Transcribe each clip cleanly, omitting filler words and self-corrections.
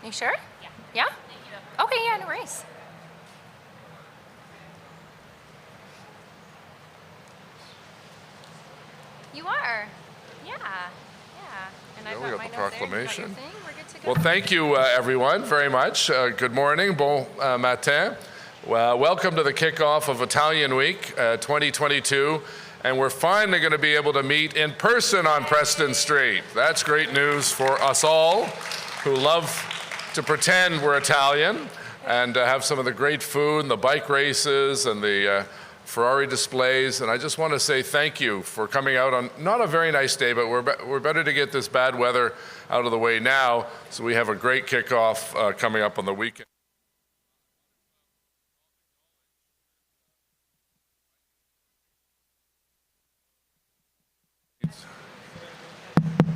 You sure? Yeah. Yeah? Thank you. Okay, yeah, no worries. You are? Yeah. And I've we got got my the note there. You got your proclamation. thing. We're good to go. Well, thank you, everyone, very much. Good morning, bon matin. Well, welcome to the kickoff of Italian Week 2022. And we're finally going to be able to meet in person on Preston Street. That's great news for us all who love to pretend we're Italian and have some of the great food and the bike races and the Ferrari displays. And I just want to say thank you for coming out on not a very nice day, but we're better to get this bad weather out of the way now, so we have a great kickoff coming up on the weekend.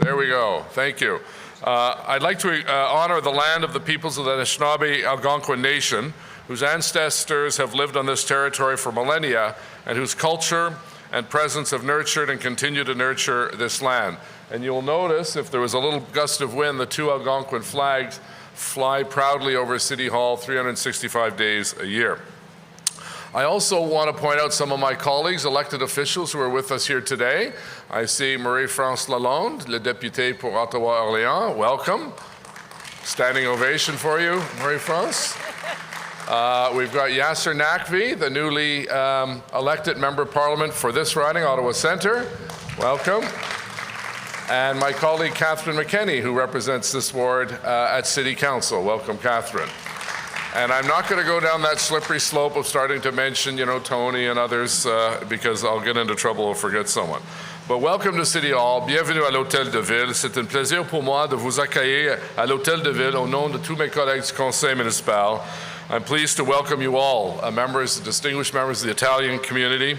There we go. Thank you. I'd like to honor the land of the peoples of the Anishinaabe Algonquin Nation, whose ancestors have lived on this territory for millennia and whose culture and presence have nurtured and continue to nurture this land. And you'll notice, if there was a little gust of wind, the two Algonquin flags fly proudly over City Hall 365 days a year. I also want to point out some of my colleagues, elected officials who are with us here today. I see Marie-France Lalonde, le député pour Ottawa-Orléans. Welcome. Standing ovation for you, Marie-France. We've got Yasser Naqvi, the newly elected Member of Parliament for this riding, Ottawa Centre. Welcome. And my colleague, Catherine McKenney, who represents this ward at City Council. Welcome, Catherine. And I'm not going to go down that slippery slope of starting to mention, Tony and others, because I'll get into trouble or forget someone. But welcome to City Hall. Bienvenue à l'Hôtel de Ville. C'est un plaisir pour moi de vous accueillir à l'Hôtel de Ville au nom de tous mes collègues du Conseil municipal. I'm pleased to welcome you all, distinguished members of the Italian community.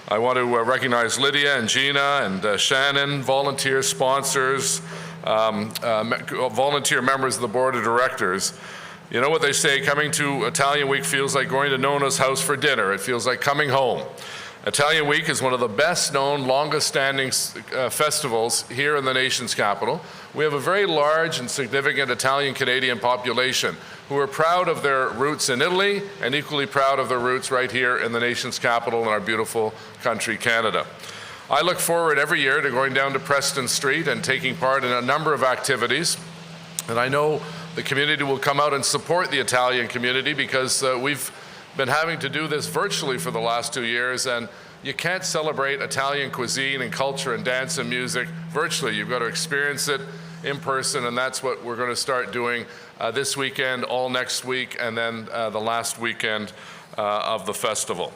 I want to recognize Lydia and Gina and Shannon, volunteer sponsors, volunteer members of the board of directors. You know what they say, coming to Italian Week feels like going to Nona's house for dinner. It feels like coming home. Italian Week is one of the best known, longest standing festivals here in the nation's capital. We have a very large and significant Italian-Canadian population who are proud of their roots in Italy and equally proud of their roots right here in the nation's capital in our beautiful country, Canada. I look forward every year to going down to Preston Street and taking part in a number of activities. And I know the community will come out and support the Italian community because we've been having to do this virtually for the last 2 years, and you can't celebrate Italian cuisine and culture and dance and music virtually. You've got to experience it in person, and that's what we're going to start doing this weekend, all next week, and then the last weekend of the festival.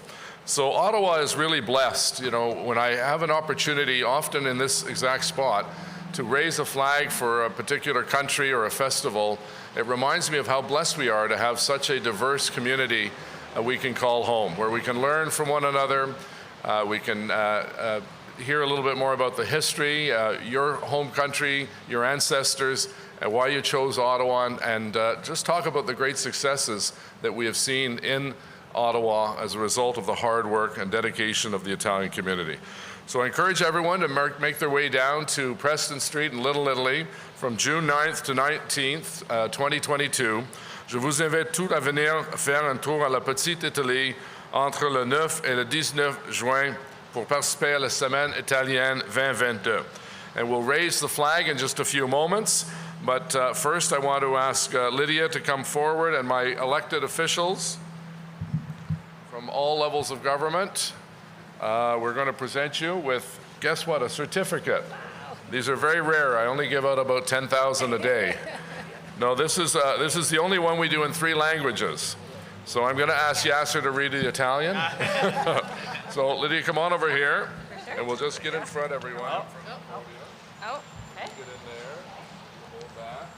So Ottawa is really blessed. When I have an opportunity, often in this exact spot, to raise a flag for a particular country or a festival, it reminds me of how blessed we are to have such a diverse community we can call home, where we can learn from one another, we can hear a little bit more about the history, your home country, your ancestors, and why you chose Ottawa, and just talk about the great successes that we have seen in Ottawa as a result of the hard work and dedication of the Italian community. So I encourage everyone to make their way down to Preston Street in Little Italy from June 9th to 19th, 2022. Je vous invite tous à venir faire un tour à la Petite Italie entre le 9 et le 19 juin pour participer à la Semaine Italienne 2022. And we'll raise the flag in just a few moments, but first I want to ask Lydia to come forward and my elected officials from all levels of government. We're going to present you with, guess what, a certificate. These are very rare. I only give out about 10,000 a day. No, this is the only one we do in 3 languages. So I'm going to ask Yasser to read the Italian. So Lydia, come on over here, and we'll just get in front, everyone. Oh, okay. Get in there. Hold that.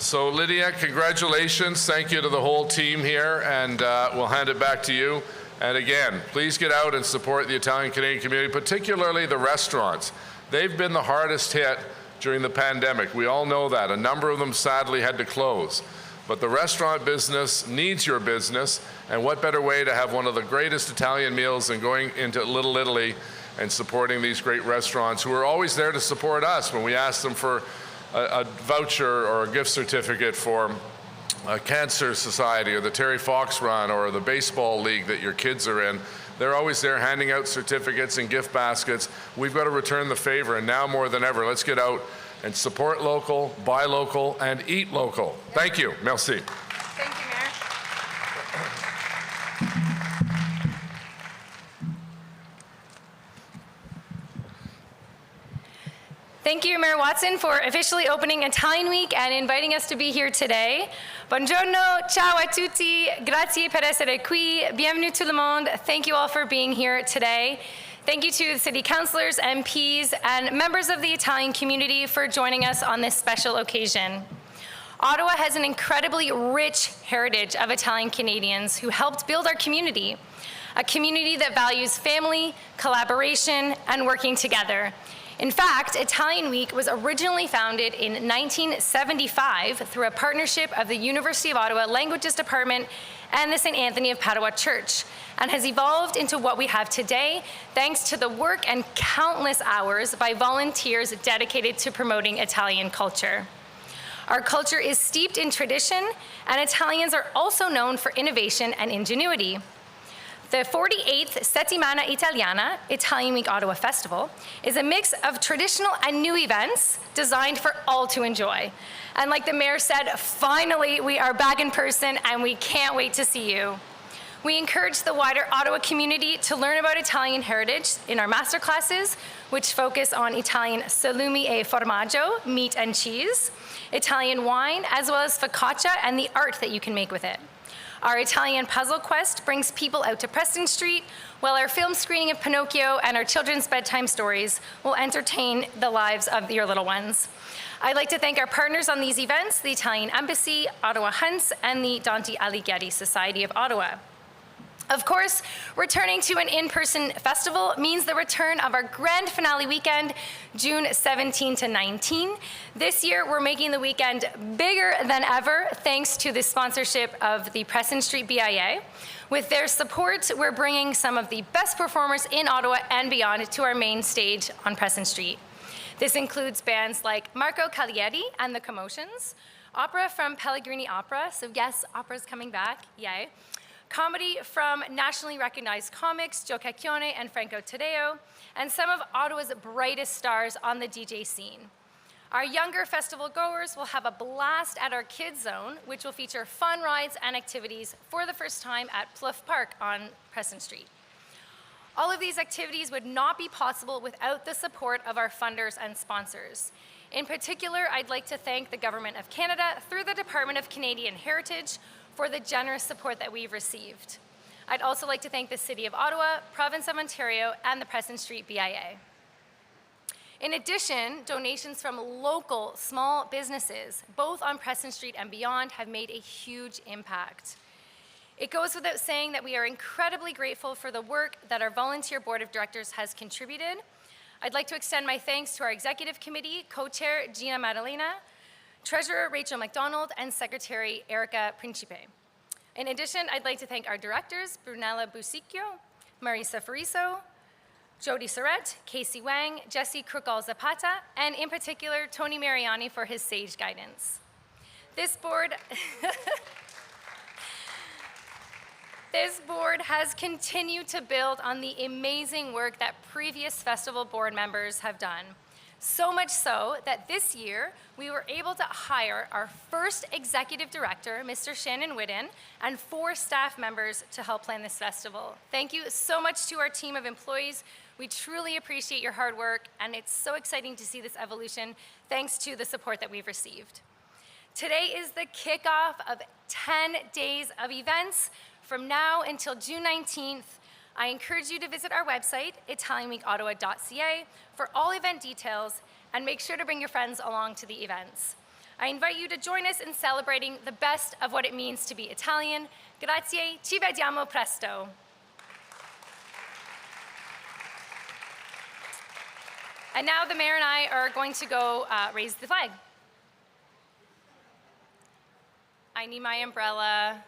So Lydia, congratulations. Thank you to the whole team here, and we'll hand it back to you. And again, please get out and support the Italian Canadian community, particularly the restaurants. They've been the hardest hit during the pandemic. We all know that. A number of them sadly had to close. But the restaurant business needs your business, and what better way to have one of the greatest Italian meals than going into Little Italy and supporting these great restaurants who are always there to support us when we ask them for a voucher or a gift certificate for a cancer society or the Terry Fox Run or the baseball league that your kids are in. They're always there handing out certificates and gift baskets. We've got to return the favor, and now more than ever, let's get out and support local, buy local, and eat local. Thank you. Merci. Thank you, Mayor. Thank you, Mayor Watson, for officially opening Italian Week and inviting us to be here today. Buongiorno, ciao a tutti, grazie per essere qui, bienvenue tout le monde. Thank you all for being here today. Thank you to the city councillors, MPs, and members of the Italian community for joining us on this special occasion. Ottawa has an incredibly rich heritage of Italian Canadians who helped build our community, a community that values family, collaboration, and working together. In fact, Italian Week was originally founded in 1975 through a partnership of the University of Ottawa Languages Department and the St. Anthony of Padua Church, and has evolved into what we have today thanks to the work and countless hours by volunteers dedicated to promoting Italian culture. Our culture is steeped in tradition, and Italians are also known for innovation and ingenuity. The 48th Settimana Italiana, Italian Week Ottawa Festival, is a mix of traditional and new events designed for all to enjoy. And like the mayor said, finally we are back in person and we can't wait to see you. We encourage the wider Ottawa community to learn about Italian heritage in our masterclasses, which focus on Italian salumi e formaggio, meat and cheese, Italian wine, as well as focaccia and the art that you can make with it. Our Italian puzzle quest brings people out to Preston Street, while our film screening of Pinocchio and our children's bedtime stories will entertain the lives of your little ones. I'd like to thank our partners on these events, the Italian Embassy, Ottawa Hunts, and the Dante Alighieri Society of Ottawa. Of course, returning to an in-person festival means the return of our grand finale weekend, June 17 to 19. This year, we're making the weekend bigger than ever, thanks to the sponsorship of the Preston Street BIA. With their support, we're bringing some of the best performers in Ottawa and beyond to our main stage on Preston Street. This includes bands like Marco Cagliari and the Commotions, opera from Pellegrini Opera, so yes, opera's coming back, yay. Comedy from nationally recognized comics, Joe Cacchione and Franco Taddeo, and some of Ottawa's brightest stars on the DJ scene. Our younger festival goers will have a blast at our Kids Zone, which will feature fun rides and activities for the first time at Plouffe Park on Preston Street. All of these activities would not be possible without the support of our funders and sponsors. In particular, I'd like to thank the Government of Canada through the Department of Canadian Heritage for the generous support that we've received. I'd also like to thank the City of Ottawa, Province of Ontario, and the Preston Street BIA. In addition, donations from local small businesses, both on Preston Street and beyond, have made a huge impact. It goes without saying that we are incredibly grateful for the work that our volunteer board of directors has contributed. I'd like to extend my thanks to our executive committee, co-chair Gina Maddalena, Treasurer Rachel McDonald, and Secretary Erica Principe. In addition, I'd like to thank our directors, Brunella Busicchio, Marisa Fariso, Jody Surrett, Casey Wang, Jesse Krukal Zapata, and in particular, Tony Mariani for his sage guidance. This board has continued to build on the amazing work that previous festival board members have done. So much so that this year, we were able to hire our first executive director, Mr. Shannon Whitten, and 4 staff members to help plan this festival. Thank you so much to our team of employees. We truly appreciate your hard work, and it's so exciting to see this evolution thanks to the support that we've received. Today is the kickoff of 10 days of events from now until June 19th. I encourage you to visit our website, italianweekottawa.ca, for all event details, and make sure to bring your friends along to the events. I invite you to join us in celebrating the best of what it means to be Italian. Grazie, ci vediamo presto. And now the mayor and I are going to go raise the flag. I need my umbrella.